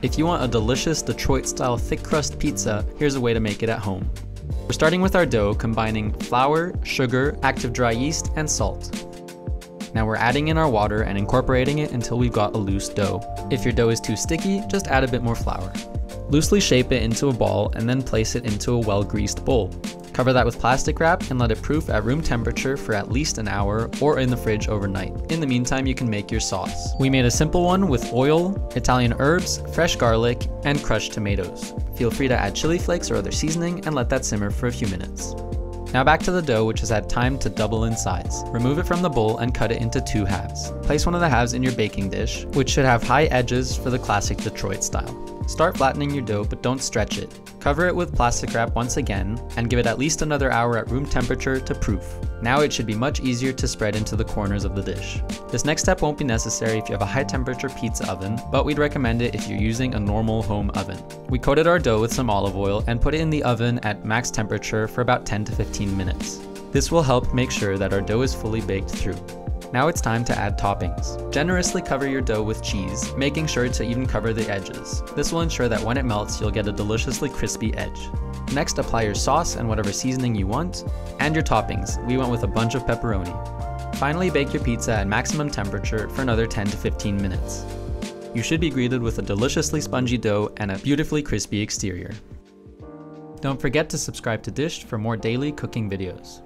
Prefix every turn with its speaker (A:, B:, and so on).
A: If you want a delicious Detroit-style thick crust pizza, here's a way to make it at home. We're starting with our dough, combining flour, sugar, active dry yeast, and salt. Now we're adding in our water and incorporating it until we've got a loose dough. If your dough is too sticky, just add a bit more flour. Loosely shape it into a ball and then place it into a well-greased bowl. Cover that with plastic wrap and let it proof at room temperature for at least an hour or in the fridge overnight. In the meantime, you can make your sauce. We made a simple one with oil, Italian herbs, fresh garlic, and crushed tomatoes. Feel free to add chili flakes or other seasoning and let that simmer for a few minutes. Now back to the dough, which has had time to double in size. Remove it from the bowl and cut it into 2 halves. Place one of the halves in your baking dish, which should have high edges for the classic Detroit style. Start flattening your dough, but don't stretch it. Cover it with plastic wrap once again, and give it at least another hour at room temperature to proof. Now it should be much easier to spread into the corners of the dish. This next step won't be necessary if you have a high temperature pizza oven, but we'd recommend it if you're using a normal home oven. We coated our dough with some olive oil and put it in the oven at max temperature for about 10 to 15 minutes. This will help make sure that our dough is fully baked through. Now it's time to add toppings. Generously cover your dough with cheese, making sure to even cover the edges. This will ensure that when it melts, you'll get a deliciously crispy edge. Next, apply your sauce and whatever seasoning you want, and your toppings. We went with a bunch of pepperoni. Finally, bake your pizza at maximum temperature for another 10 to 15 minutes. You should be greeted with a deliciously spongy dough and a beautifully crispy exterior. Don't forget to subscribe to Dished for more daily cooking videos.